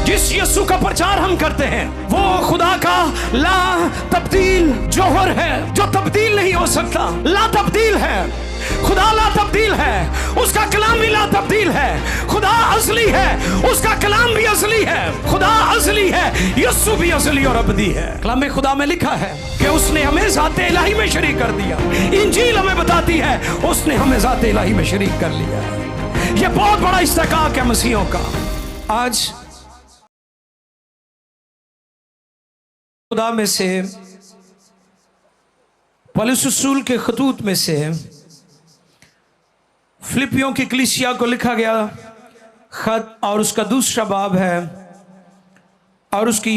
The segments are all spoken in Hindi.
जिस यीशु का प्रचार हम करते हैं वो खुदा का ला तब्दील जौहर है, जो तब्दील नहीं हो सकता। ला तब्दील है, खुदा ला तब्दील है, उसका कलाम भी ला तब्दील है। खुदा असली है, उसका कलाम भी असली है। खुदा असली है, यीशु भी असली और अबदी है। कलाम खुदा में लिखा है कि उसने हमें ज़ात इलाही में शरीक कर दिया। इंजील हमें बताती है उसने हमें ज़ात इलाही में शरीक कर लिया। यह बहुत बड़ा इस्तेकाक है मसीहों का। आज खुदा में से पौलुस रसूल के खतूत में से फिलिपियों की कलीसिया को लिखा गया खत और उसका दूसरा बाब है और उसकी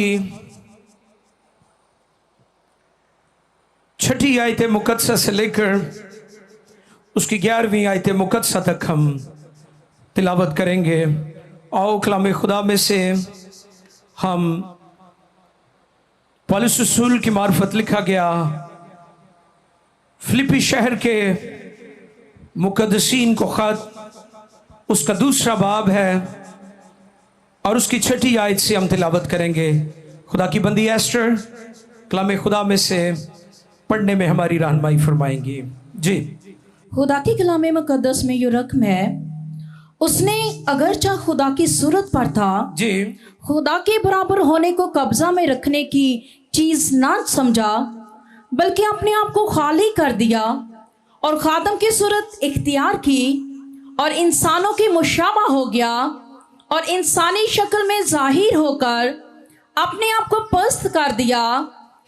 6 आयत मुकद्दसा से लेकर उसकी 11वीं आयत मुकद्दसा तक हम तिलावत करेंगे। और कलाम खुदा में से हम पौलुस रसूल की मार्फत लिखा गया फिलिपी शहर के मुकद्दसीन को खत, उसका दूसरा बाब है और उसकी 6 आयत से हम तिलावत करेंगे। खुदा की बंदी एस्टर कलाम खुदा में से पढ़ने में हमारी रहनुमाई फरमाएंगी। जी। खुदा की कलाम मुकद्दस में ये रकम है, उसने अगरचा खुदा की सूरत पर था जी, खुदा के बराबर होने को कब्जा में रखने की चीज ना समझा, बल्कि अपने आप को खाली कर दिया और खादम की सूरत इख्तियार की और इंसानों की मुशाबा हो गया और इंसानी शक्ल में जाहिर होकर अपने आप को पस्त कर दिया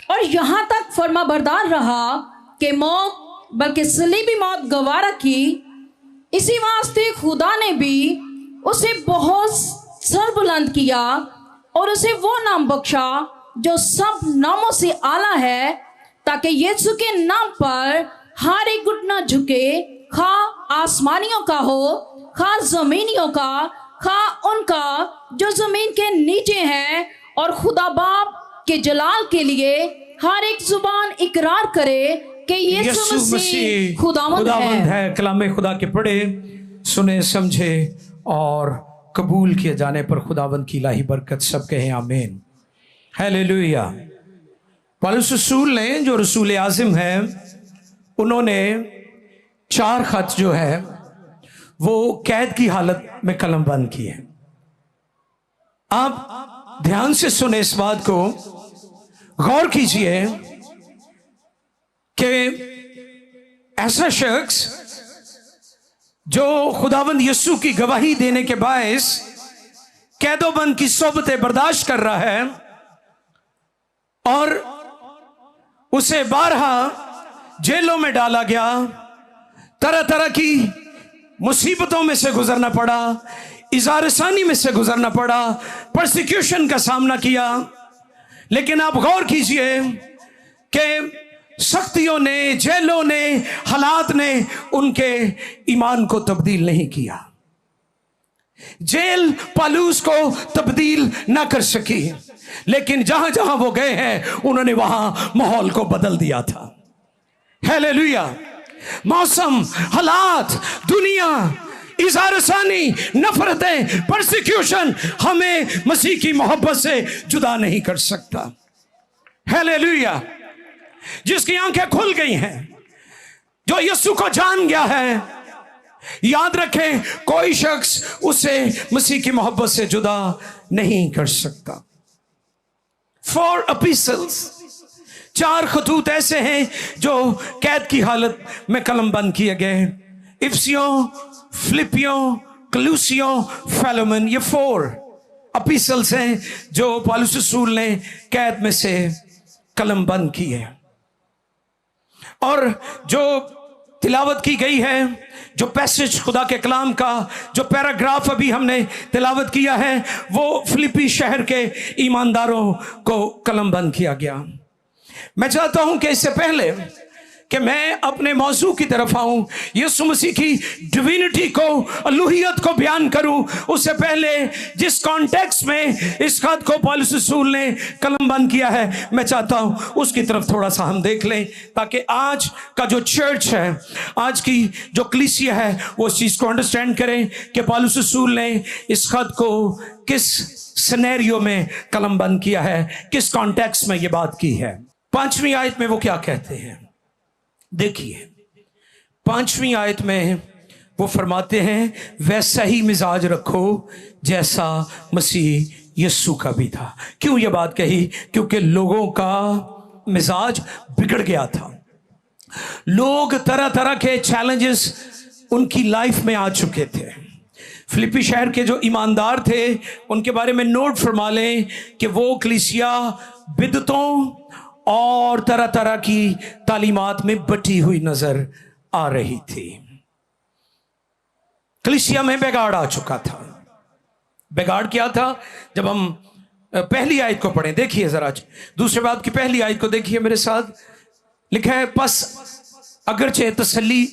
और यहाँ तक फर्माबरदार रहा कि मौत बल्कि सलीबी मौत गवारा की। इसी वास्ते खुदा ने भी उसे बहुत सर बुलंद किया और उसे वो नाम बख्शा जो सब नामों से आला है, ताकि यीशु के नाम पर हर एक घुटना झुके, खा आसमानियों का हो, खा जमीनियों का, खा उनका जो जमीन के नीचे हैं, और खुदा बाप के जलाल के लिए हर एक जुबान इकरार करे कि यीशु मसीह खुदावंद है। कलाम खुदा के पढ़े, सुने, समझे और कबूल किए जाने पर खुदावंद की इलाही बरकत सब कहें आमीन। हालेलुया। पौलुस रसूल ने, जो रसूल आज़िम है, उन्होंने 4 खत जो है वो कैद की हालत में कलम बंद किए। आप ध्यान से सुने, इस बात को गौर कीजिए कि ऐसा शख्स जो खुदावंद यीशु की गवाही देने के बायस कैदोबंद की सोबतें बर्दाश्त कर रहा है और उसे 12 जेलों में डाला गया, तरह तरह की मुसीबतों में से गुजरना पड़ा, इज़ारसानी में से गुजरना पड़ा, परसिक्यूशन का सामना किया। लेकिन आप गौर कीजिए कि सख्तियों ने, जेलों ने, हालात ने उनके ईमान को तब्दील नहीं किया। जेल पौलुस को तब्दील ना कर सकी, लेकिन जहां जहां वो गए हैं उन्होंने वहां माहौल को बदल दिया था। हालेलुया। मौसम, हालात, दुनिया, इज़ारसानी, नफरतें, परसिक्यूशन हमें मसीह की मोहब्बत से जुदा नहीं कर सकता। हालेलुया। जिसकी आंखें खुल गई हैं, जो यीशु को जान गया है, याद रखें कोई शख्स उसे मसीह की मोहब्बत से जुदा नहीं कर सकता। 4 एपिसल्स, 4 खतूत ऐसे हैं जो कैद की हालत में कलम बंद किए गए। इफिसियों, फिलिपियों, कलूसियों, फिलेमन, ये 4 एपिसल्स हैं जो पौलुस रसूल ने कैद में से कलम बंद की है। और जो तिलावत की गई है, जो पैसेज खुदा के कलाम का, जो पैराग्राफ अभी हमने तिलावत किया है, वो फिलिपी शहर के ईमानदारों को कलम बंद किया गया। मैं चाहता हूं कि इससे पहले कि मैं अपने मौजू की तरफ आऊं, यीशु मसीह की डिविनिटी को, अलूहियत को बयान करूं, उससे पहले जिस कॉन्टेक्स्ट में इस खत को पौलुस रसूल ने कलमबंद किया है, मैं चाहता हूं उसकी तरफ थोड़ा सा हम देख लें, ताकि आज का जो चर्च है, आज की जो कलीसिया है, वो इस चीज को अंडरस्टैंड करें कि पौलुस रसूल ने इस खत को किस सिनेरियो में कलमबंद किया है, किस कॉन्टेक्स्ट में ये बात की है। 5वीं आयत में वो क्या कहते हैं, देखिए 5वीं आयत में वो फरमाते हैं, वैसा ही मिजाज रखो जैसा मसीह यीशु का भी था। क्यों ये बात कही? क्योंकि लोगों का मिजाज बिगड़ गया था। लोग तरह तरह के चैलेंजेस उनकी लाइफ में आ चुके थे। फिलिप्पी शहर के जो ईमानदार थे, उनके बारे में नोट फरमा लें कि वो कलीसिया बिदतों और तरह तरह की तालीमात में बटी हुई नजर आ रही थी। कलीसिया में बिगाड़ आ चुका था। बिगाड़ क्या था? जब हम पहली आयत को पढ़ें, देखिए जरा दूसरे बाब की पहली आयत को देखिए मेरे साथ। लिखा है, बस अगरचे तसल्ली,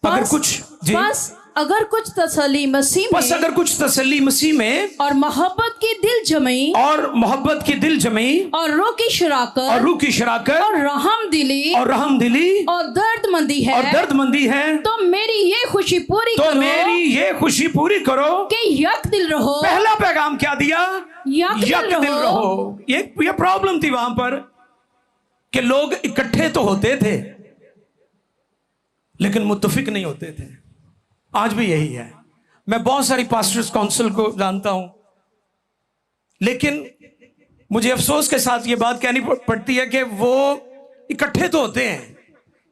अगर कुछ जी, बस अगर कुछ तसल्ली मसीह में, बस अगर कुछ तसल्ली मसीह में और मोहब्बत की दिल जमी, और मोहब्बत की दिल जमी, और रूह की शराकत, और रूह की शराकत, और रहम दिली, और रहमदिली, और दर्दमंदी है, और दर्दमंदी है, तो मेरी ये खुशी पूरी तो करो, मेरी ये खुशी पूरी करो कि यक दिल रहो। पहला पैगाम क्या दिया? यक दिल रहो। ये प्रॉब्लम थी वहां पर कि लोग इकट्ठे तो होते थे लेकिन मुत्तफिक नहीं होते थे। आज भी यही है। मैं बहुत सारी पास्टर्स काउंसिल को जानता हूं, लेकिन मुझे अफसोस के साथ ये बात कहनी पड़ती है कि वो इकट्ठे तो होते हैं,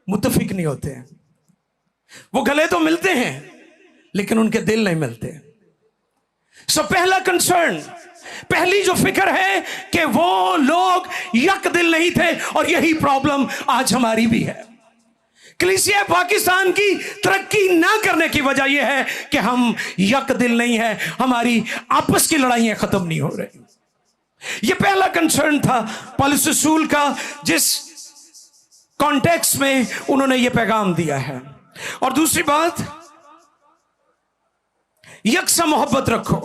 मुत्तफिक नहीं होते हैं। वो गले तो मिलते हैं लेकिन उनके दिल नहीं मिलते। सो पहला कंसर्न, पहली जो फिक्र है कि वो लोग यक दिल नहीं थे, और यही प्रॉब्लम आज हमारी भी है। कलीसिया पाकिस्तान की तरक्की ना करने की वजह यह है कि हम यक दिल नहीं है, हमारी आपस की लड़ाइयां खत्म नहीं हो रही। यह पहला कंसर्न था पौलुस रसूल का, जिस कॉन्टेक्स्ट में उन्होंने यह पैगाम दिया है। और दूसरी बात, यकसा मोहब्बत रखो,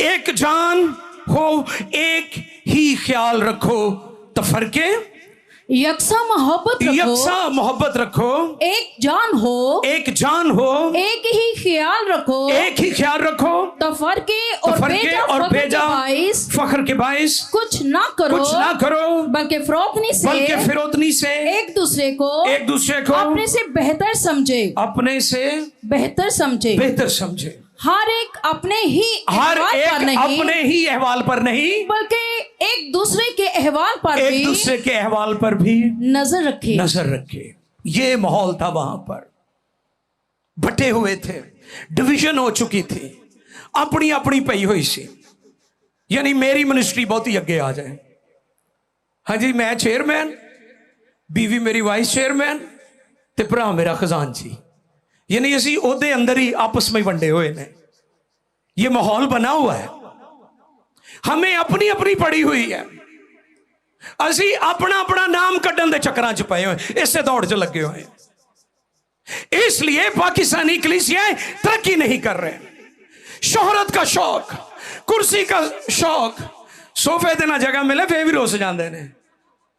एक जान हो, एक ही ख्याल रखो, तफरके यकसा मोहब्बत रखो, यकसा मोहब्बत रखो, एक जान हो, एक जान हो, एक ही ख्याल रखो, एक ही ख्याल रखो, तफरके और बेजा फख्र के बाइस कुछ ना करो, बल्कि फिरौतनी से एक दूसरे को अपने से बेहतर समझे, बेहतर समझे। हर एक अपने ही अहवाल पर नहीं, बल्कि एक दूसरे के अहवाल पर भी नजर रखे। ये माहौल था वहां पर। बटे हुए थे, डिवीजन हो चुकी थी, अपनी अपनी पई हुई सी। यानी मेरी मिनिस्ट्री बहुत ही अगे आ जाए, हाँ जी, मैं चेयरमैन, बीवी मेरी वाइस चेयरमैन, ते भरा मेरा खजानची। यानी असी ओदे अंदर ही आपस में वंडे हुए ने। ये माहौल बना हुआ है, हमें अपनी अपनी पड़ी हुई है। असी अपना अपना नाम कड्डन दे चक्करां च पए हुए, इसे दौड़ च लगे हुए। इसलिए पाकिस्तानी कलीसियाएं तरक्की नहीं कर रहे। शोहरत का शौक, कुर्सी का शौक, सोफे दे ना जगह मिले फिर भी रुस जाते ने।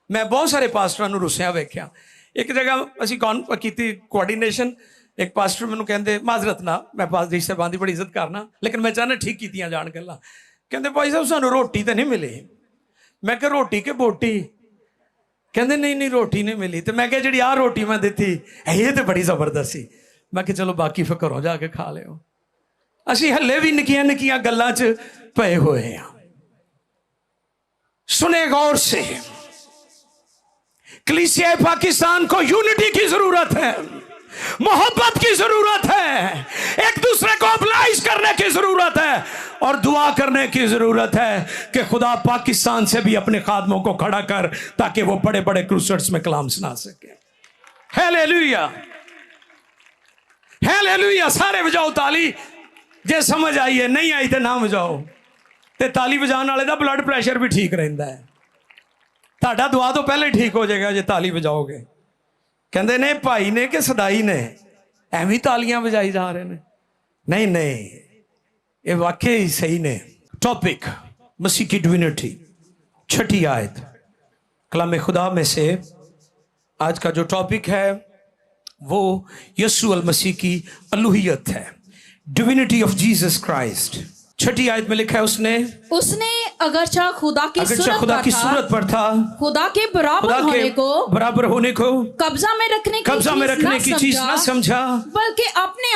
मैं बहुत सारे पास्टरां नूं रुसिया वेख्या। एक जगह असी की कोआर्डीनेशन, एक पास्टर मैनू कहते, माजरत ना, मैं पादरी साहबान की बड़ी इज्जत करना, लेकिन मैं चाहना ठीक कीतियां जान गल्लां। कहते भाई साहब सानू रोटी तो नहीं मिली। मैं कहा रोटी के बोटी? कहते नहीं रोटी नहीं मिली। तो मैं कहा जी आ रोटी मैं दी ये तो बड़ी जबरदस्त सी। मैं कहा चलो बाकी फिर घरों जाके खा लियो। असी हले भी निक्कियां निक्कियां गल्लां च पए हुए हैं। सुने गौर से, कलीसिया पाकिस्तान को यूनिटी की जरूरत है, मोहब्बत की जरूरत है, एक दूसरे को अप्लाइज करने की जरूरत है, और दुआ करने की जरूरत है कि खुदा पाकिस्तान से भी अपने खादमों को खड़ा कर, ताकि वो बड़े बड़े क्रूसेड्स में कलाम सुना सके। Hallelujah, hallelujah. सारे बजाओ ताली जे समझ आई है, नहीं आई तो ना बजाओ। ते ताली बजाने वाले का ब्लड प्रेशर भी ठीक रहता है। ताड़ा दुआ तो पहले ठीक हो जाएगा जे ताली बजाओगे। कहते ने भाई ने कि सदाई ने एवं तालियां बजाई जा रहे हैं। नहीं नहीं, ये वाकई ही सही ने। टॉपिक मसीह की डिविनिटी, छठी आयत कलाम खुदा में से आज का जो टॉपिक है वो यीशु अल मसीह की अलूहियत है, डिविनिटी ऑफ जीसस क्राइस्ट। छठी आयत में लिखा है उसने अगरचा खुदा की सूरत पर था, खुदा के बराबर होने को कब्जा में रखने की चीज न समझा, बल्कि अपने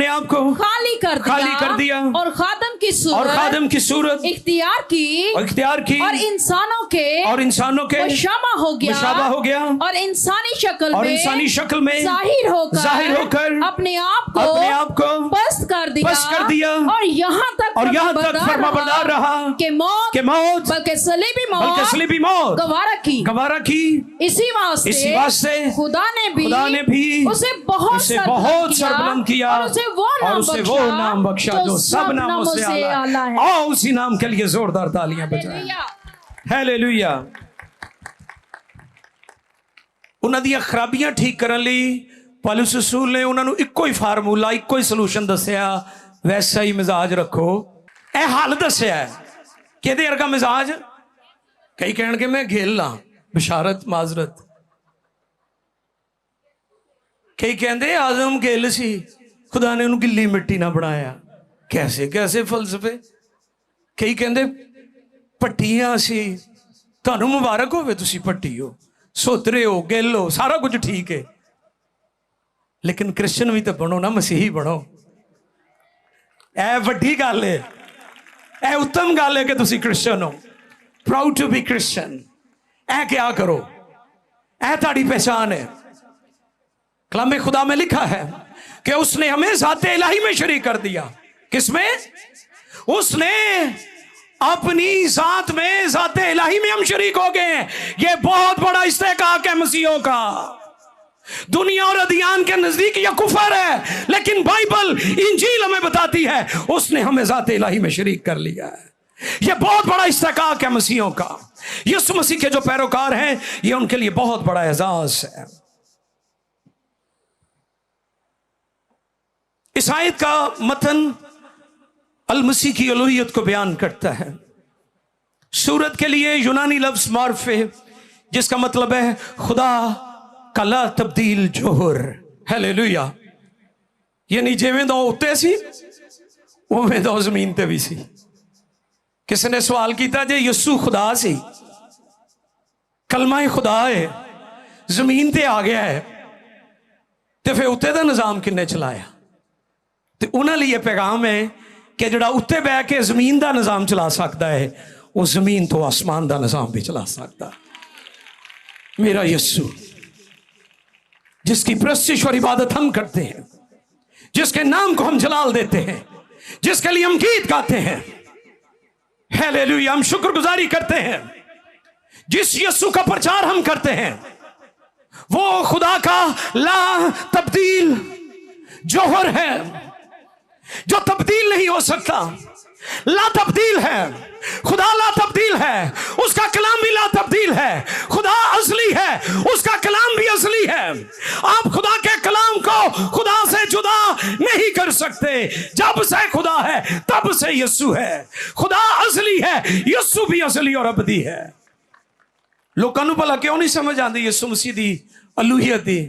आप को खाली कर दिया और खादम की सूरत इख्तियार की और इंसानों के मुशाबा हो गया और इंसानी शक्ल में जाहिर होकर अपने आप को पस्त कर दिया और यहाँ तक फरमाबरदार रहा कि मौत बल्कि सलीबी मौत गवारा की। इसी वास्ते खुदा ने भी उसे बहुत सरबुलंद किया और उसे वो नाम बख्शा जो सब नामों से आला है। आओ उसी नाम के लिए जोरदार तालियां बजाएं। हालेलुया। उन्हां दी खराबियां ठीक करन लई पौलुस रसूल ने उन्हां नूं इक्को ही फार्मूला, इक्को ही सलूशन दस्सिया, वैसा ही मिजाज रखो। ए हल दस्सिया कि अर्गा मिजाज कई कह मैं घेल ला बशारत माजरत, कई कहते आजम गिल सी, खुदा ने उन्हें गिल्ली मिट्टी ना बनाया। कैसे कैसे फलसफे। कई कहते पट्टियां सी, तुहानू मुबारक होवे तुसी पट्टी हो, सोतरे हो, गिल हो, सारा कुछ ठीक है, लेकिन क्रिश्चियन भी तो बनो ना, मसीही बनो। ए वड्डी गल है, ए उत्तम गल है कि तुसी क्रिश्चियन हो, प्राउड टू बी क्रिश्चियन। ए क्या करो, ए ताड़ी पहचान है। कलाम खुदा में लिखा है कि उसने हमें ज़ाते इलाही में शरीक कर दिया। किसमें? उसने अपनी ज़ात में, ज़ाते इलाही में हम शरीक हो गए हैं। यह बहुत बड़ा इस्तेहकाक है मसीहों का। दुनिया और अदियान के नजदीक यह कुफर है, लेकिन बाइबल इंजील हमें बताती है उसने हमें ज़ाते इलाही में शरीक कर लिया है। यह बहुत बड़ा इस्तेहकाक है मसीहों का। यीशु मसीह के जो पैरोकार हैं, यह उनके लिए बहुत बड़ा एजाज है। इस आयत का मतन अल मसीह की अलूहियत को बयान करता है। सूरत के लिए यूनानी लफ्ज मार्फे, जिसका मतलब है खुदा का ला तब्दील जोहर। हालेलुया। यानी जिवें दा उत्ते सी उवें दा जमीन ते भी सी। किसी ने सवाल किया जे यीशु खुदा सी, कलमा खुदा है, जमीन ते आ गया है, तो फिर उत्ते दा निजाम किन्ने चलाया? तो उन्होंने लिए पैगाम है कि जड़ा उत्ते बह के जमीन का निजाम चला सकता है, वो जमीन तो आसमान का निजाम भी चला सकता। मेरा यीशु जिसकी प्रस्तिश और इबादत हम करते हैं, जिसके नाम को हम जलाल देते हैं, जिसके लिए हम गीत गाते हैं, हालेलुया, हम शुक्रगुजारी करते हैं, जिस यीशु का प्रचार हम करते हैं, वो खुदा का ला तब्दील जोहर है, जो तब्दील नहीं हो सकता। ला तब्दील है, खुदा ला तब्दील है, उसका कलाम भी ला तब्दील है। खुदा असली है, उसका कलाम भी असली है। आप खुदा के कलाम को खुदा से जुदा नहीं कर सकते। जब से खुदा है तब से यीशु है। खुदा असली है, यीशु भी असली और अबदी है। लोगों को भला क्यों नहीं समझ आती यीशु मसीह दी अलूहियत दी?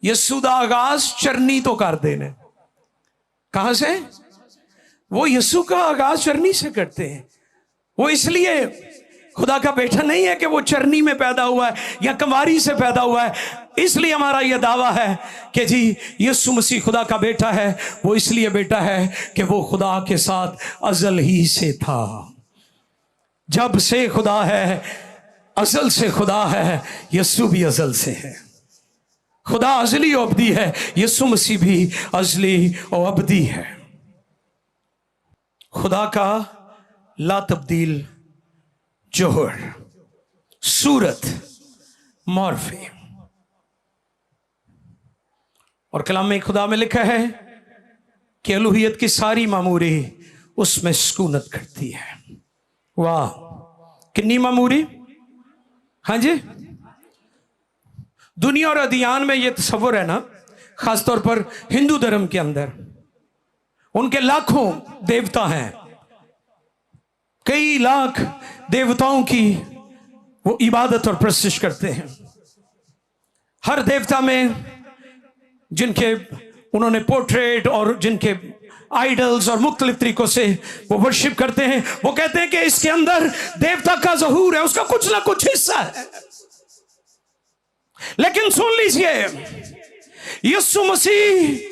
यीशु दा आगाज चरनी तो कर देने। कहां से? वो यीशु का आगाज चरनी से करते हैं। वो इसलिए खुदा का बेटा नहीं है कि वो चरनी में पैदा हुआ है या कंवारी से पैदा हुआ है। इसलिए हमारा यह दावा है कि जी यीशु मसीह खुदा का बेटा है। वो इसलिए बेटा है कि वो खुदा के साथ अजल ही से था। जब से खुदा है, अजल से खुदा है, यीशु भी अजल से है। खुदा अजली और अबदी है, यीशु मसीह भी अजली और अबदी है। खुदा का ला तब्दील जोहर, सूरत, मॉर्फे। और कलाम खुदा में लिखा है कि अलूहियत की सारी मामूरी उसमें सुकूनत करती है। वाह, कितनी मामूरी? हाँ जी, दुनिया और अदियान में ये तस्वर है ना, खासतौर पर हिंदू धर्म के अंदर उनके लाखों देवता हैं, कई लाख देवताओं की वो इबादत और प्रशिश करते हैं। हर देवता में जिनके उन्होंने पोर्ट्रेट और जिनके आइडल्स और मुख्तलिफ तरीकों से वो वर्शिप करते हैं, वो कहते हैं कि इसके अंदर देवता का ज़हूर है, उसका कुछ ना कुछ हिस्सा है। लेकिन सुन लीजिए, यीशु मसीह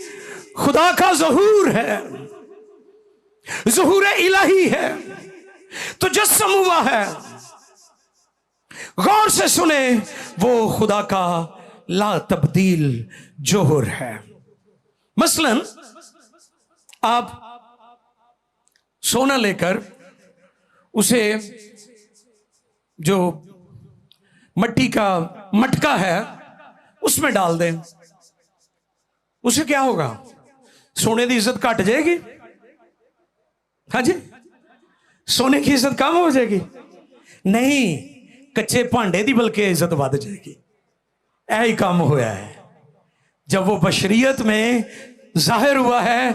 खुदा का ज़हूर है, ज़हूर इलाही है, तो जस्म हुआ है। गौर से सुने, वो खुदा का ला तब्दील जोहर है। मसलन आप सोना लेकर उसे जो मट्टी का मटका है उसमें डाल दें, उसे क्या होगा? सोने की इज्जत घट जाएगी? हाँ जी, सोने की इज्जत कम हो जाएगी? नहीं, कच्चे भांडे की बल्कि इज्जत बढ़ जाएगी। यही काम होया है जब वो बशरियत में जाहिर हुआ है,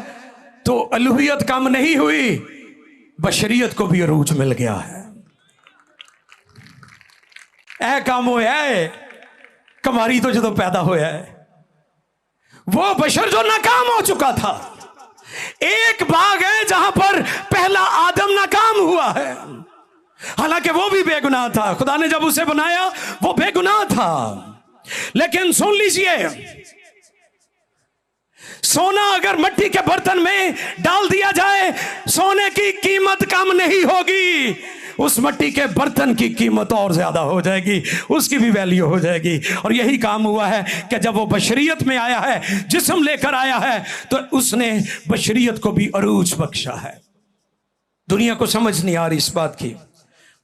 तो अलूहियत कम नहीं हुई, बशरियत को भी अरूज मिल गया है। ऐ काम होया है कमारी तो जो पैदा होया है, वो बशर जो नाकाम हो चुका था। एक बाग है जहां पर पहला आदम नाकाम हुआ है, हालांकि वो भी बेगुनाह था। खुदा ने जब उसे बनाया वो बेगुनाह था। लेकिन सुन लीजिए, सोना अगर मिट्टी के बर्तन में डाल दिया जाए, सोने की कीमत कम नहीं होगी, उस मिट्टी के बर्तन की कीमत और ज्यादा हो जाएगी, उसकी भी वैल्यू हो जाएगी। और यही काम हुआ है कि जब वो बशरियत में आया है, जिस्म लेकर आया है, तो उसने बशरियत को भी अरूज बख्शा है। दुनिया को समझ नहीं आ रही इस बात की।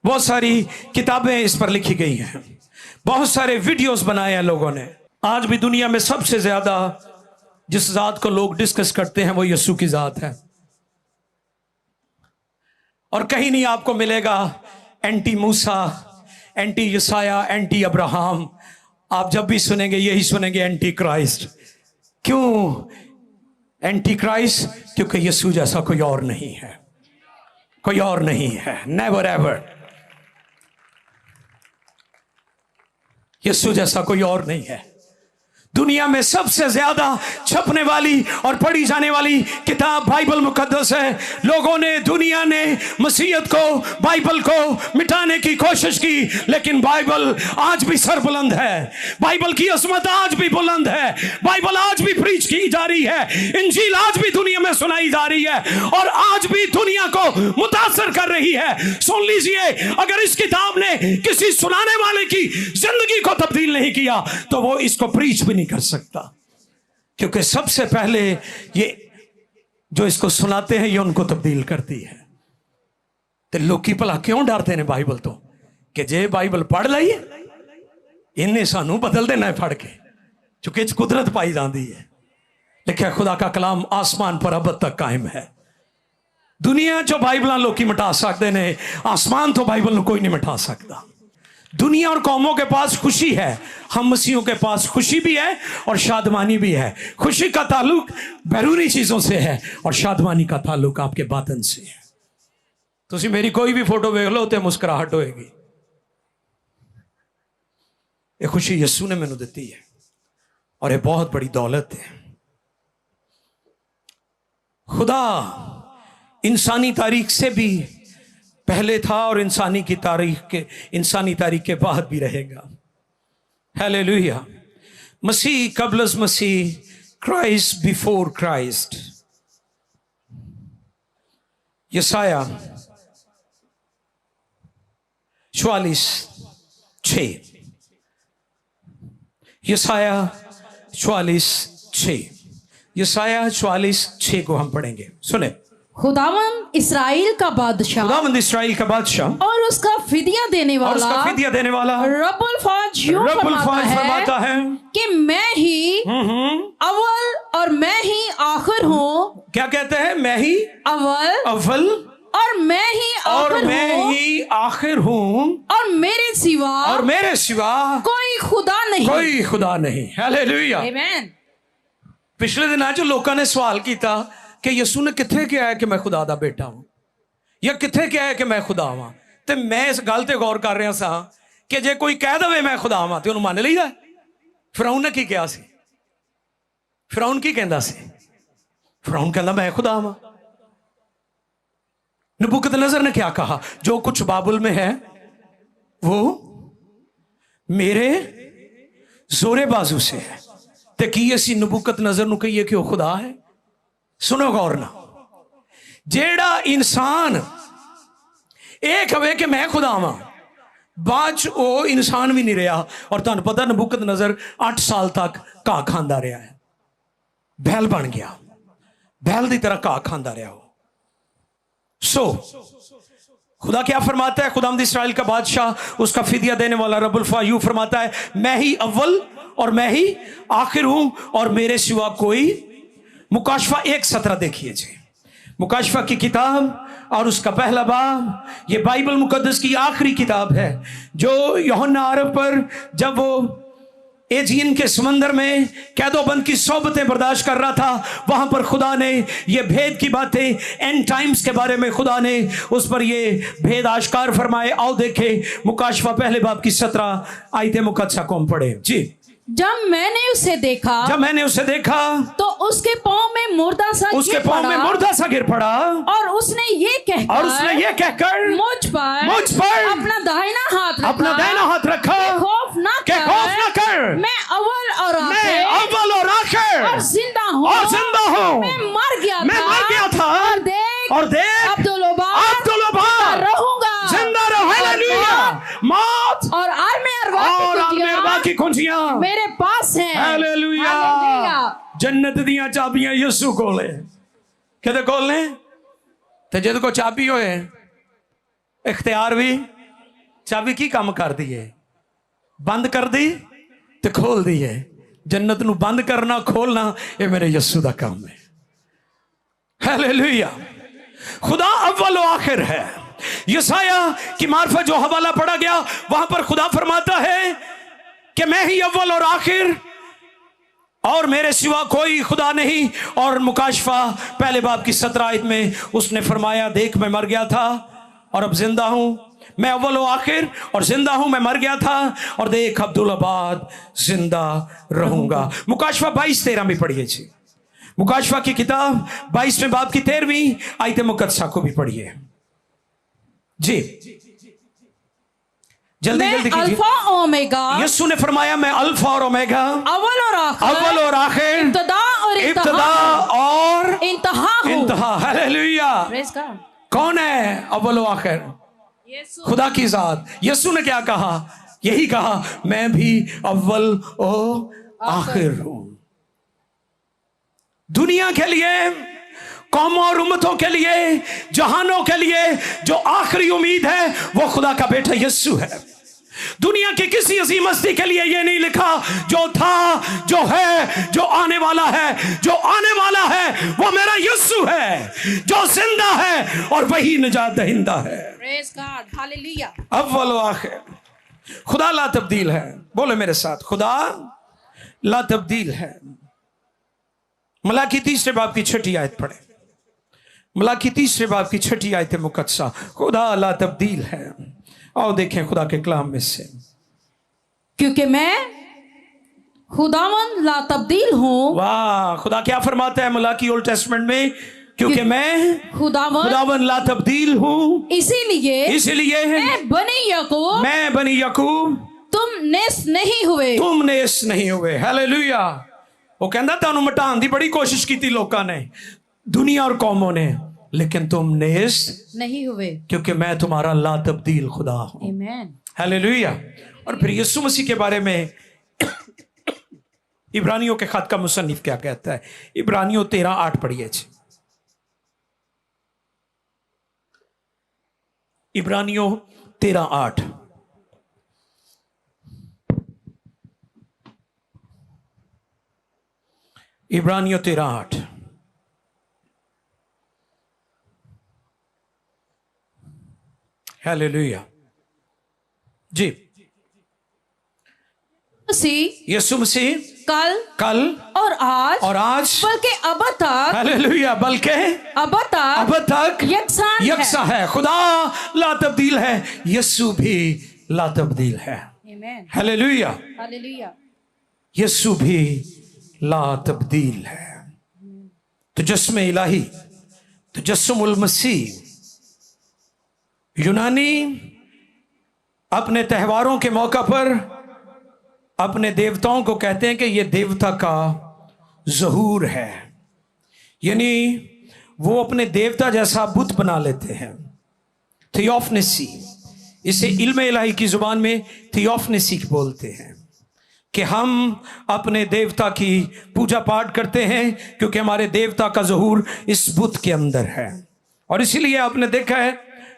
बहुत सारी किताबें इस पर लिखी गई हैं, बहुत सारे वीडियोस बनाए हैं लोगों ने। आज भी दुनिया में सबसे ज्यादा जिस जात को लोग डिस्कस करते हैं वो यीशु की जात है। और कहीं नहीं आपको मिलेगा एंटी मूसा, एंटी यसाया, एंटी अब्राहम। आप जब भी सुनेंगे यही सुनेंगे, एंटी क्राइस्ट। क्यों एंटी क्राइस्ट? क्योंकि यीशु जैसा कोई और नहीं है, कोई और नहीं है, नेवर एवर। यीशु जैसा कोई और नहीं है। दुनिया में सबसे ज्यादा छपने वाली और पढ़ी जाने वाली किताब बाइबल मुकद्दस है। लोगों ने, दुनिया ने मसीहत को, बाइबल को मिटाने की कोशिश की, लेकिन बाइबल आज भी सरबुलंद है। बाइबल की अजमत आज भी बुलंद है। बाइबल आज भी प्रीच की जा रही है। इंजील आज भी दुनिया में सुनाई जा रही है और आज भी दुनिया को मुतासर कर रही है। सुन लीजिए, अगर इस किताब ने किसी सुनाने वाले की जिंदगी को तब्दील नहीं किया तो वो इसको प्रीच भी नहीं कर सकता, क्योंकि सबसे पहले ये जो इसको सुनाते हैं ये उनको तब्दील करती है। तो लोग की भला क्यों डरते हैं बाइबल तो, कि जे बाइबल पढ़ ली इन्हें सानू बदल देना है फड़ के, चूंकि कुदरत पाई जाती है। लिखा खुदा का कलाम आसमान पर अब तक कायम है। दुनिया जो बाइबल लोग मिटा सकते हैं, आसमान तो बाइबल कोई नहीं मिटा सकता। दुनिया और कौमों के पास खुशी है, हम मसीहों के पास खुशी भी है और शादमानी भी है। खुशी का ताल्लुक बैरूनी चीजों से है और शादमानी का ताल्लुक आपके बातन से है। तुसी मेरी कोई भी फोटो देख लो तो मुस्कुराहट होएगी। ये खुशी यीशु ने मैनू दी है और ये बहुत बड़ी दौलत है। खुदा इंसानी तारीख से भी पहले था और इंसानी तारीख के बाद भी रहेगा। हालेलुया। मसीह कबलस मसीह, क्राइस्ट बिफोर क्राइस्ट। यसाया 44:6, यसाया 44:6, यसाया 44:6 को हम पढ़ेंगे। सुने। खुदावंद इस्राएल का बादशाह, खुदावंद इस्राएल का बादशाह और उसका फिदिया देने वाला रब्बुल फौज यूं फरमाता है कि मैं ही अव्वल और मैं ही आखिर हूँ। क्या कहते हैं? मैं ही अव्वल अव्वल और मैं ही आखिर हूं और मेरे सिवा और मेरे सिवा कोई खुदा नहीं। कोई खुदा नहीं। हालेलुया। आमीन। पिछले दिन आज लोगों ने सवाल किया कि यसू ने किथे क्या है कि मैं खुदा दा बेटा हूं, या किथे क्या है कि मैं खुदा हाँ। तो मैं इस गल ते गौर कर रहा सा कि जे कोई कह दे मैं खुदा हाँ तो उन्होंने मान लीदा। फिरौन ने की कहा सी? फिरौन की कहंदा सी? फिरौन कहंदा मैं खुदा हाँ। नबूकदनेस्सर ने क्या कहा? जो कुछ बाबुल में है वो मेरे जोरे बाजू से है। ते की असी नबूकदनेस्सर नूं कहिए कि वह खुदा है? सुनो गौर ना, जेड़ा इंसान ये कहे कि मैं खुदा हाँ, बाद च वो इंसान भी नहीं रहा। और तुहानूं पता नबूकदनेस्सर 8 साल तक घाह खांदा रहा है, बैल बन गया, बैल की तरह घाह खांदा रहा। सो खुदा क्या फरमाता है? खुदावंद इस्राएल का बादशाह, उसका फिदिया देने वाला रब्बुल फा यूं फरमाता है, मैं ही अव्वल और मैं ही आखिर हूं और मेरे सिवा कोई। मुकाशफा 1:17 देखिए जी, मुकाशफा की किताब और उसका पहला बाब। ये बाइबल मुकद्दस की आखिरी किताब है जो यूहन्ना अरब पर जब वो एजियन के समंदर में कैदोबंद की सोबतें बर्दाश्त कर रहा था, वहां पर खुदा ने ये भेद की बातें, एंड टाइम्स के बारे में खुदा ने उस पर ये भेद आश्कार फरमाए। आओ देखे मुकाशफा पहले बाब की 17 आयत मुकद्दसा को हम पढ़े जी। जब मैंने उसे देखा तो उसके पांव में मुर्दा सा गिर पड़ा और उसने ये कहकर मुझ पर अपना दाहिना हाथ रखा कि खौफ ना कर, मैं अव्वल और आखिर और जिंदा हूँ। मैं मर गया था और देख अब्दुल-ओ-बाद जिंदा रहूंगा। मौत और आलम की कुंजियां मेरे पास हैं। हालेलुया। जन्नत दियां चाबियां यीशु कोले, किहदे कोल ने? ते जिहदे को चाबी होए इख्तियार भी। चाबी की काम कर दी है? बंद कर दी ते खोल दी है। जन्नत नूं बंद करना खोलना ये मेरे यीशु दा काम है। हालेलुया। खुदा अव्वल व आखिर है। यसाया की मार्फत जो हवाला पढ़ा गया वहां पर खुदा फरमाता है कि मैं ही अव्वल और आखिर और मेरे सिवा कोई खुदा नहीं। और मुकाशफा पहले बाब की 17 आयत में उसने फरमाया, देख मैं मर गया था और अब जिंदा हूं। मैं अव्वल और आखिर और जिंदा हूं। मैं मर गया था और देख अब्दुल-ओ-बाद जिंदा रहूंगा। मुकाशफा 22:13 भी पढ़िए जी। मुकाशफा की किताब 22वें बाब की 13वीं आयत मुकद्दसा को भी पढ़िए जी। जल्दी कीजिए। अल्फा ओमेगा, यीशु ने फरमाया मैं अल्फा और ओमेगा, अव्वल और आखिर, इब्तिदा और इंतहा। हालेलुया। कौन है अव्वल और आखिर? खुदा की जात। यीशु ने क्या कहा? यही कहा, मैं भी अव्वल और आखिर हूं। दुनिया के लिए, कौमों और उम्मतों के लिए, जहानों के लिए जो आखिरी उम्मीद है वो खुदा का बेटा यीशु है। दुनिया की किसी अजीम हस्ती के लिए ये नहीं लिखा जो था, जो है, जो आने वाला है। जो आने वाला है वो मेरा यीशु है, जो जिंदा है और वही निजात दहिंदा है। Praise God, hallelujah. अव्वल व आखिर, खुदा ला तब्दील है। बोले मेरे साथ, खुदा ला तब्दील है। मलाकी 3 बाब की 6 आयत पढ़े। मलाकी 3 बाब की 6 आयत मुकद्दसा। खुदा ला तब्दील है। आओ देखें खुदा के कलाम में से, क्योंकि मैं खुदावन ला तब्दील हूँ। वाह, खुदा क्या फरमाता है मलाकी ओल्ड टेस्टमेंट में? क्योंकि मैं खुदावन ला तब्दील हूँ, इसीलिए मैं बनी याकूब तुम नेस नहीं हुए। हालेलुया। वो कहता तुहानू मिटाने की बड़ी कोशिश की लोगों ने, दुनिया और कौमों ने, लेकिन तुम नेस नहीं हुए क्योंकि मैं तुम्हारा ला तब्दील खुदा हूं। आमीन। हालेलुया। और फिर यीशु मसीह के बारे में इब्रानियों के खत का मुसन्निफ क्या कहता है? इब्रानियों 13:8 पढ़िए। इब्रानियों 13:8। इब्रानियों 13:8। हालेलुया। जी, मसीह यीशु मसीह कल और आज बल्कि अब तक, हालेलुया, बल्कि अब तक यकसा है। खुदा ला तब्दील है, यीशु भी ला तब्दील है। Hallelujah, hallelujah. यीशु भी ला तब्दील है। तजस्सुम इलाही, तजस्सुमुल मसीह। यूनानी अपने त्योहारों के मौका पर अपने देवताओं को कहते हैं कि यह देवता का ज़हूर है, यानी वो अपने देवता जैसा बुत बना लेते हैं। थियोफनेसी, इसे इल्म इलाही की जुबान में थियोफनेसी बोलते हैं कि हम अपने देवता की पूजा पाठ करते हैं क्योंकि हमारे देवता का ज़हूर इस बुत के अंदर है। और इसीलिए आपने देखा है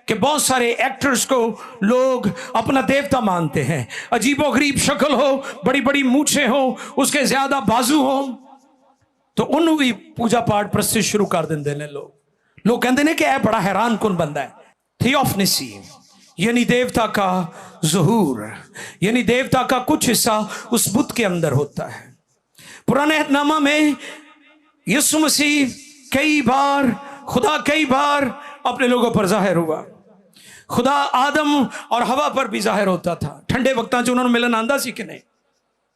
कि बहुत सारे एक्टर्स को लोग अपना देवता मानते हैं। अजीबोगरीब शक्ल हो, बड़ी बड़ी मूछें हो, उसके ज्यादा बाजू हो, तो उन्होंने भी पूजा पाठ प्रस्तुत शुरू कर देंगे ने। लोग कहते हैं कि यह बड़ा हैरान कौन बंदा है। थियोफनेसी यानी देवता का ज़हूर, यानी देवता का कुछ हिस्सा उस बुत के अंदर होता है। पुराने अहदनामा में यीशु मसीह कई बार, खुदा कई बार अपने लोगों पर जाहिर हुआ। खुदा आदम और हवा पर भी जाहिर होता था। ठंडे वक्तां च उन्होंने मिलन आंदा सी कि नहीं?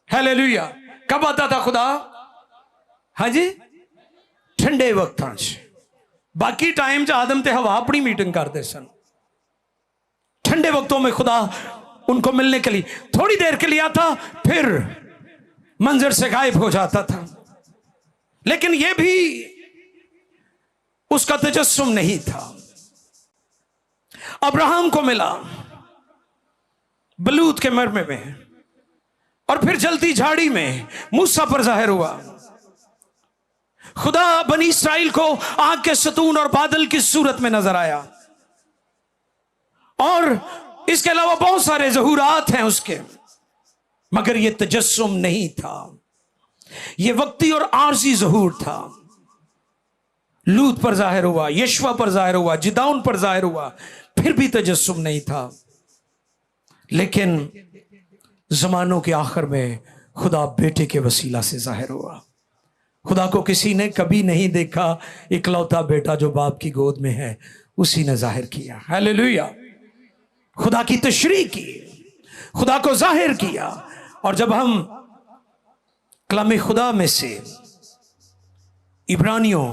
हालेलुया। कब आता था खुदा? हाँ जी, ठंडे वक्तां च। बाकी टाइम च आदम ते हवा अपनी मीटिंग करते सन। ठंडे वक्तों में खुदा उनको मिलने के लिए थोड़ी देर के लिए आता, फिर मंजर से गायब हो जाता था। लेकिन यह भी उसका तजस्सुम नहीं था। अब्राहम को मिला बलूत के मरमे में, और फिर जलती झाड़ी में मूसा पर जाहिर हुआ। खुदा बनी इस्राइल को आग के सतून और बादल की सूरत में नजर आया। और इसके अलावा बहुत सारे ज़हूरात हैं उसके, मगर यह तजस्सुम नहीं था, यह वक्ती और आरजी ज़हूर था। लूत पर जाहिर हुआ, यशवा पर जाहिर हुआ, जिदाउन पर जाहिर हुआ, फिर भी तजस्सुम नहीं था। लेकिन जमानों के आखिर में खुदा बेटे के वसीला से जाहिर हुआ। खुदा को किसी ने कभी नहीं देखा, इकलौता बेटा जो बाप की गोद में है उसी ने जाहिर किया। हालेलुया। खुदा की तशरीह की, खुदा को जाहिर किया। और जब हम कलाम खुदा में से इब्रानियों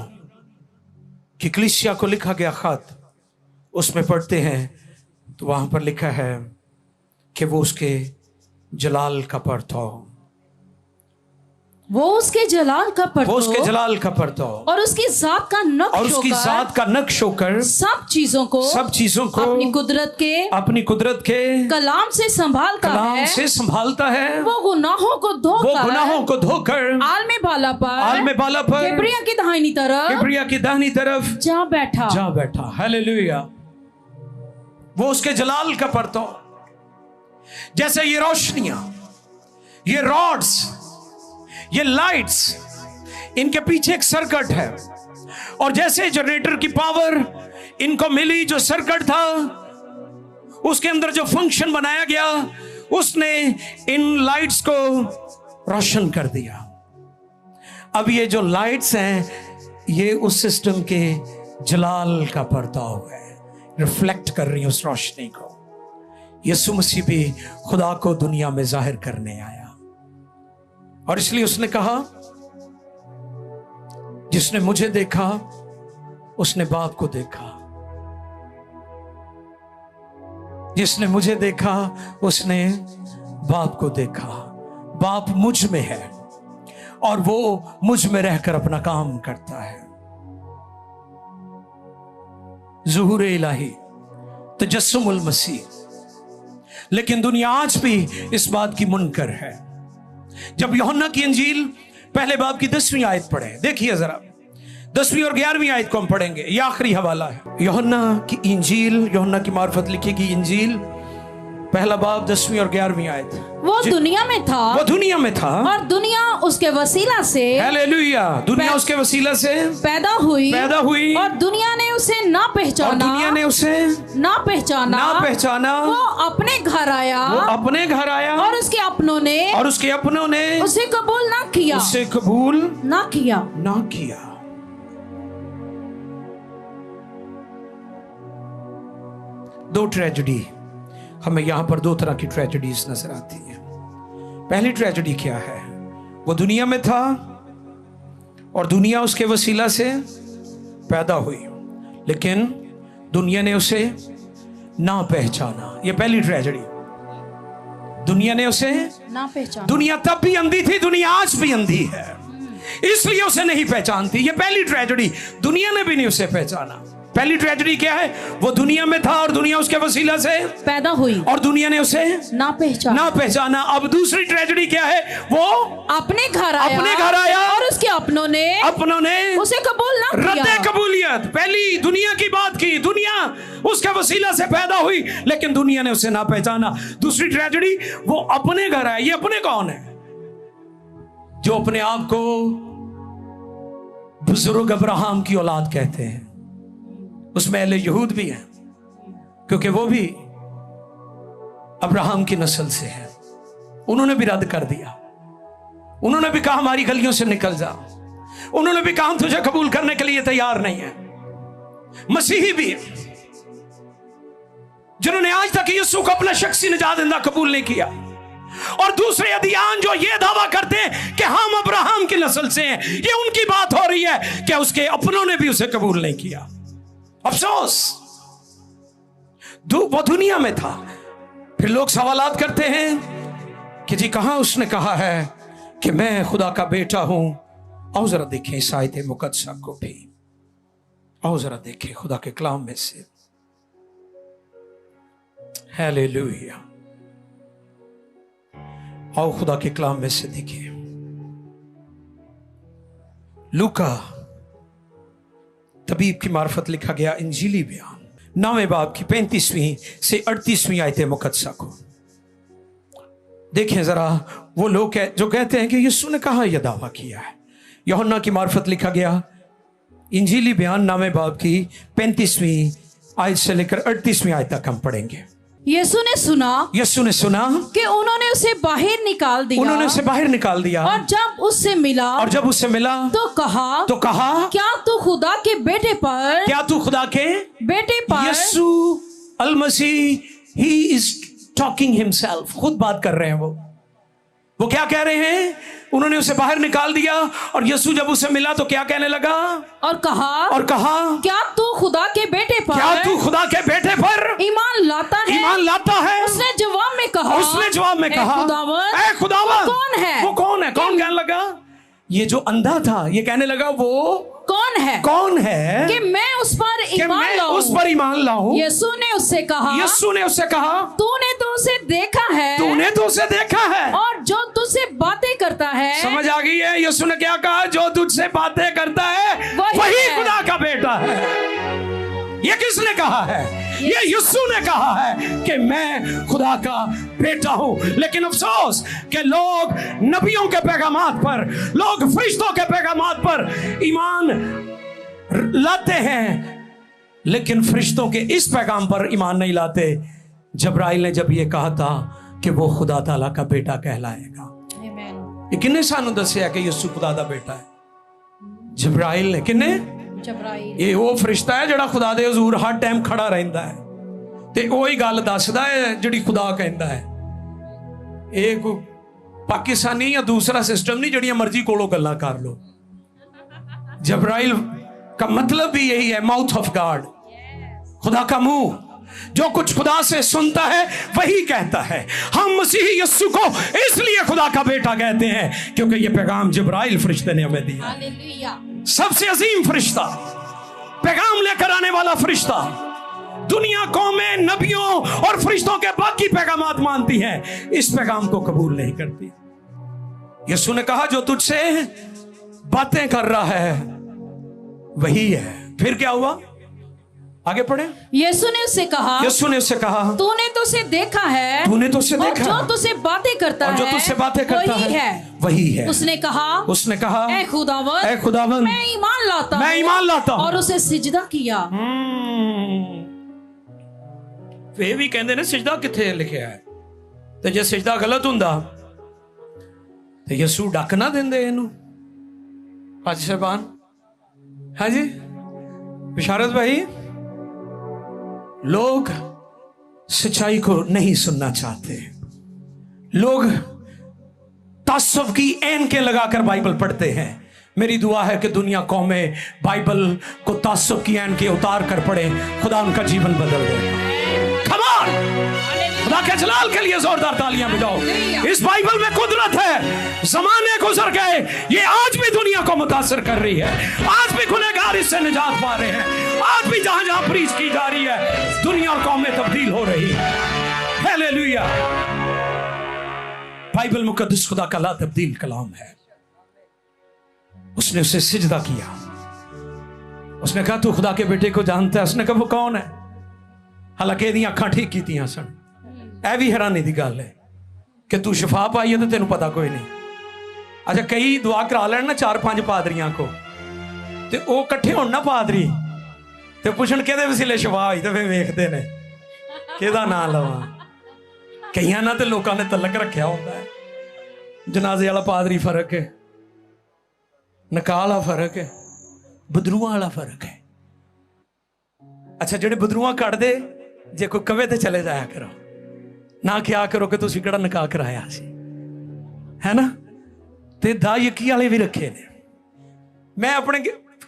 की कलीसिया को लिखा गया खत उसमें पढ़ते हैं, तो वहां पर लिखा है कि वो उसके जलाल का परताव, वो उसके जलाल का परताव, वो उसके जलाल का परताव और उसकी जात का नक्श, और उसकी जात का नक्श होकर सब चीजों को अपनी कुदरत के कलाम से संभालता है। वो गुनाहों को धोकर आलमे बाला पर किबरिया की दाहिनी तरफ जा बैठा। हालेलुया। वो उसके जलाल का परताव। जैसे ये रोशनियां, ये रॉड्स, ये लाइट्स, इनके पीछे एक सर्किट है, और जैसे जनरेटर की पावर इनको मिली, जो सर्किट था उसके अंदर जो फंक्शन बनाया गया, उसने इन लाइट्स को रोशन कर दिया। अब ये जो लाइट्स हैं ये उस सिस्टम के जलाल का परताव है, रिफ्लेक्ट कर रही है उस रोशनी को। यीशु मसीह भी खुदा को दुनिया में जाहिर करने आया, और इसलिए उसने कहा, जिसने मुझे देखा उसने बाप को देखा, जिसने मुझे देखा उसने बाप को देखा। बाप मुझ में है और वो मुझ में रहकर अपना काम करता है। ज़ुहूर इलाही, तजस्सुमुल मसीह। लेकिन दुनिया आज भी इस बात की मुनकर है। जब यूहन्ना की इंजील पहले बाब की 10वीं आयत पढ़े, देखिए जरा 10वीं और 11वीं आयत को हम पढ़ेंगे, यह आखिरी हवाला है। यूहन्ना की इंजील, यूहन्ना की मार्फत लिखी गई इंजील पहला बाब 10वीं और 11वीं आयत। वो दुनिया में था वो दुनिया में था और दुनिया उसके वसीला से हालेलुया, दुनिया उसके वसीला से पैदा हुई और दुनिया ने उसे ना और पहचाना दुनिया ने उसे ना पहचाना। वो अपने घर आया और उसके अपनों ने उसे कबूल ना किया। दो ट्रेजेडी हमें यहां पर, दो तरह की ट्रेजेडीज नजर आती है। पहली ट्रेजेडी क्या है? वो दुनिया में था और दुनिया उसके वसीला से पैदा हुई, लेकिन दुनिया ने उसे ना पहचाना। ये पहली ट्रेजेडी, दुनिया ने उसे ना पहचाना। दुनिया तब भी अंधी थी, दुनिया आज भी अंधी है, इसलिए उसे नहीं पहचानती। ये पहली ट्रेजेडी, दुनिया ने भी नहीं उसे पहचाना। पहली ट्रेजेडी क्या है? वो दुनिया में था और दुनिया उसके वसीला से पैदा हुई और दुनिया ने उसे ना पहचाना। अब दूसरी ट्रेजेडी क्या है? वो अपने घर आया और उसके अपनों ने उसे कबूल ना किया। रद्द कबूलियत। पहली दुनिया की बात की, दुनिया उसके वसीला से पैदा हुई, लेकिन दुनिया ने उसे ना पहचाना। दूसरी ट्रेजेडी, वो अपने घर आया। ये अपने कौन है? जो अपने आप को बुजुर्ग अब्राहम की औलाद कहते हैं, उसमें अहले यहूद भी हैं, क्योंकि वो भी अब्राहम की नस्ल से है। उन्होंने भी रद्द कर दिया। उन्होंने भी कहा हमारी गलियों से निकल जा। उन्होंने भी कहा हम तुझे कबूल करने के लिए तैयार नहीं है। मसीही भी जिन्होंने आज तक यीशु को अपना शख्सी निजात कबूल नहीं किया, और दूसरे अदियान जो ये दावा करते हैं कि हम अब्राहम की नस्ल से हैं, ये उनकी बात हो रही है कि उसके अपनों ने भी उसे कबूल नहीं किया। अफसोस, वो दुनिया में था। फिर लोग सवालात करते हैं कि जी कहां उसने कहा है कि मैं खुदा का बेटा हूं। आओ जरा देखें इस आयत मुकद्दसा को भी, आओ जरा देखें खुदा के कलाम में से। हालेलुया, आओ खुदा के कलाम में से देखिए। लूका तबीब की मार्फत लिखा गया इंजीली बयान 9वें बाब की 35वीं से 38वीं आयत मुकद्दसा को देखें जरा। वो लोग जो कहते हैं कि यीशु ने कहा यह दावा किया है। यूहन्ना की मार्फत लिखा गया इंजीली बयान 9वें बाब की 35वीं आयत से लेकर 38वीं आयत तक हम पढ़ेंगे। यीशु ने सुना कि उन्होंने उसे बाहर निकाल दिया और जब उससे मिला तो कहा क्या तू खुदा के बेटे पर यीशु अल मसीह ही इज टॉकिंग हिमसेल्फ, खुद बात कर रहे हैं। वो क्या कह रहे हैं? उन्होंने उसे बाहर निकाल दिया और यीशु जब उसे मिला तो क्या कहने लगा? और कहा क्या तू खुदा के बेटे पर ईमान लाता है? उसने जवाब में कहा ऐ खुदावन वो कौन है? कौन कहने लगा? ये जो अंधा था ये कहने लगा वो कौन है कि मैं उस पर ईमान लाऊं। यीशु ने उससे कहा तूने तो उसे देखा है और जो तुझसे बातें करता है। समझ आ गई है? यीशु ने क्या कहा? जो तुझसे बातें करता है वही खुदा का बेटा है। ये किसने कहा है? ये यीशु ने कहा है कि मैं खुदा का बेटा हूं। लेकिन अफसोस कि लोग नबियों के पैगामात पर, लोग फरिश्तों के पैगामात पर ईमान लाते हैं, लेकिन फरिश्तों के इस पैगाम पर ईमान नहीं लाते। जब्राइल ने जब ये कहा था कि वो खुदा ताला का बेटा कहलाएगा, ये किन्ने सानू दसिया कि यीशु खुदा दा बेटा है? जब्राइल ने। किन्ने? ये वो फरिश्ता है जिहड़ा खुदा दे हजूर हर टाइम खड़ा रहंदा है ते ओही गल दसदा है जिहड़ी खुदा कहंदा है। एक पाकिस्तानी या दूसरा सिस्टम नहीं जिहड़ियां मर्जी कोलों गल्लां कर लो। जब्राइल का मतलब भी यही है, माउथ ऑफ गॉड, खुदा का मुंह। जो कुछ खुदा से सुनता है वही कहता है। हम मसीही यीशु को इसलिए खुदा का बेटा कहते हैं क्योंकि ये पैगाम जिब्राइल फरिश्ते ने हमें दिया। सबसे अजीम फरिश्ता, पैगाम लेकर आने वाला फरिश्ता। दुनिया कौमें नबियों और फरिश्तों के बाकी पैगामात मानती हैं, इस पैगाम को कबूल नहीं करती। यीशु ने कहा जो तुझसे बातें कर रहा है वही है। फिर क्या हुआ? आगे पढ़े। यीशु ने उससे कहा तूने तो उसे देखा है, तूने तो उसे और देखा, जो तुझसे बातें करता और जो है, तुझसे बातें करता वही है वही है। उसने कहा ऐ ऐ खुदावंद मैं ईमान लाता मैं हूं, ईमान लाता हूं। और उसे सिजदा किया। वे भी कहते ने सिजदा किथे लिखा है, तो जे सिजदा गलत हुंदा तो यसू डक ना देंदे इनू। हाजी साहबान, हाँ जी बिशारत भाई, लोग सच्चाई को नहीं सुनना चाहते। लोग तासुब की ऐनकें लगाकर बाइबल पढ़ते हैं। मेरी दुआ है कि दुनिया कौमें बाइबल को तासुब की ऐनकें उतार कर पढ़े, खुदा उनका जीवन बदल देगा। Come on! खुदा के जलाल के लिए जोरदार तालियां बजाओ। इस बाइबल में कुदरत है। जमाने गुजर गए, ये आज भी दुनिया को मुतासर कर रही है। आज भी गुनहगार इससे निजात पा रहे हैं। आज भी जहां जहां प्रीच की जा रही है, दुनिया और कौमें तब्दील हो रही है। हालेलुया। बाइबल मुकद्दस खुदा का ला तब्दील कलाम है। उसने उसे सिजदा किया। उसने कहा तू खुदा के बेटे को जानता है? उसने कहा वो कौन है? हालांकि ਇਹਦੀਆਂ ਅੱਖਾਂ ठीक कीतियां सन। ਇਹ भी हैरानी की गल है कि तू शिफा पाई है तो तेन पता कोई नहीं। अच्छा कई दुआ करा लैन ना 4-5 पादरियां को, ते वो कट्ठे होण ना पादरी ते पुछण किहदे वसीले शिफा होई, ते फिर वेखदे ने किहदा नाम लवां। कईयां ना ते लोकां ने तलक रखिया हुंदा है। जनाजे वाला पादरी फर्क है, निकाह वाला फर्क है, बदरूआं वाला फर्क है। अच्छा जेडे बदरूआं कट दे, जे कोई कवे ते चले जाया करो, ना क्या करो कि तुसीं किहड़ा निकाह कराया सी, है ना। ते दा यकी वाले भी रखे ने। मैं अपने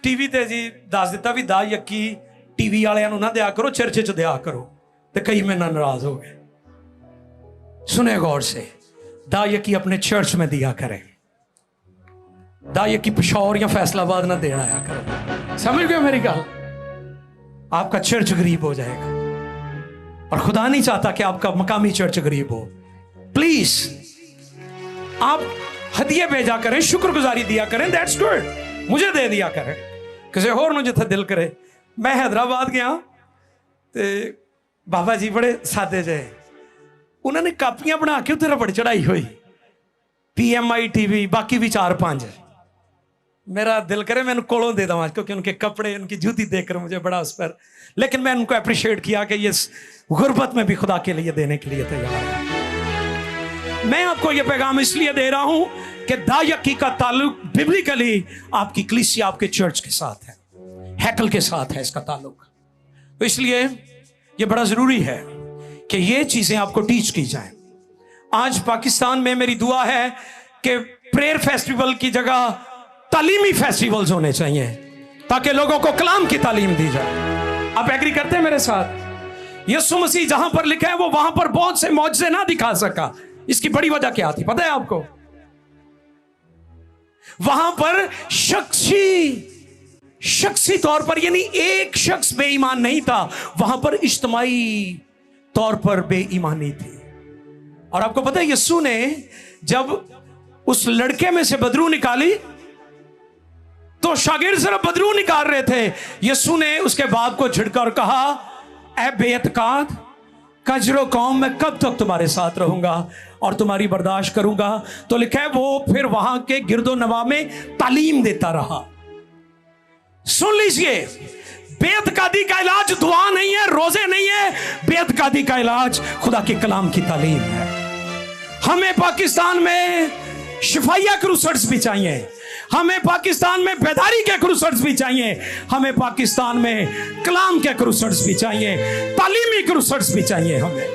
टीवी ते जी दस दिता भी दा यकी टीवी वालियां नूं ना दिया करो, चर्च च दिया करो। ते कई मेरे नाल नाराज हो गए। सुने गौर से, दा यकी अपने चर्च में दिया करें। दा यकी पिशौर या फैसलाबाद ना देना आया करो। समझ गए मेरी गल? आपका चर्च गरीब हो जाएगा, और खुदा नहीं चाहता कि आपका मकामी चर्च गरीब हो। प्लीज आप हदिये भेजा करें, शुक्रगुजारी दिया करें, दैट्स गुड। मुझे दे दिया करें, किसी होर नूं जिथे दिल करे। मैं हैदराबाद गया ते बाबा जी बड़े सादे जे, उन्होंने कापियां बना के उत्ते रबड़ चढ़ाई हुई, PMI TV, बाकी भी 4-5। मेरा दिल करे मैं कोलों दे दूं, क्योंकि उनके कपड़े, उनकी जूती देखकर मुझे बड़ा उस पर, लेकिन मैं उनको अप्रिशिएट किया कि ये गुर्बत में भी खुदा के लिए देने के लिए तैयार है। मैं आपको ये पैगाम इसलिए दे रहा हूं कि दायकी का ताल्लुक बिब्लिकली आपकी कलीसिया, आपके चर्च के साथ है, हैकल के साथ है इसका ताल्लुक। तो इसलिए ये बड़ा जरूरी है कि ये चीजें आपको टीच की जाए। आज पाकिस्तान में मेरी दुआ है कि प्रेयर फेस्टिवल की जगह तालीमी फेस्टिवल्स होने चाहिए, ताकि लोगों को कलाम की तालीम दी जाए। आप एग्री करते हैं मेरे साथ? यीशु मसीह जहां पर लिखा है वो वहां पर बहुत से मौजज़े ना दिखा सका। इसकी बड़ी वजह क्या थी पता है आपको? वहां पर शख्सी तौर पर, यानी एक शख्स बेईमान नहीं था, वहां पर इज्तिमाई तौर पर बेईमानी थी। और आपको पता है यीशु ने जब उस लड़के में से बदरू निकाली तो शागिर्द सिर्फ बदरू निकाल रहे थे। यीशु ने उसके बाप को झिड़का और कहा, ऐ बेअतकाद कजरो कौम, मैं कब तक तुम्हारे साथ रहूंगा और तुम्हारी बर्दाश्त करूंगा। तो लिखा है वो फिर वहां के गिरदो नवा में तालीम देता रहा। सुन लीजिए, बेअतकादी का इलाज दुआ नहीं है, रोजे नहीं है। बेअतकादी का इलाज खुदा के कलाम की तालीम है। हमें पाकिस्तान में शिफाइया क्रूसेड्स भी चाहिए, हमें पाकिस्तान में बेदारी के क्रूसेड्स भी चाहिए, हमें पाकिस्तान में कलाम के क्रूसेड्स भी चाहिए, तालीमी क्रूसेड्स भी चाहिए हमें,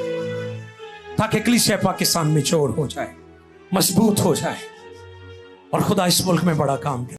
ताकि कलीसिया पाकिस्तान में चोर हो जाए, मजबूत हो जाए और खुदा इस मुल्क में बड़ा काम करे।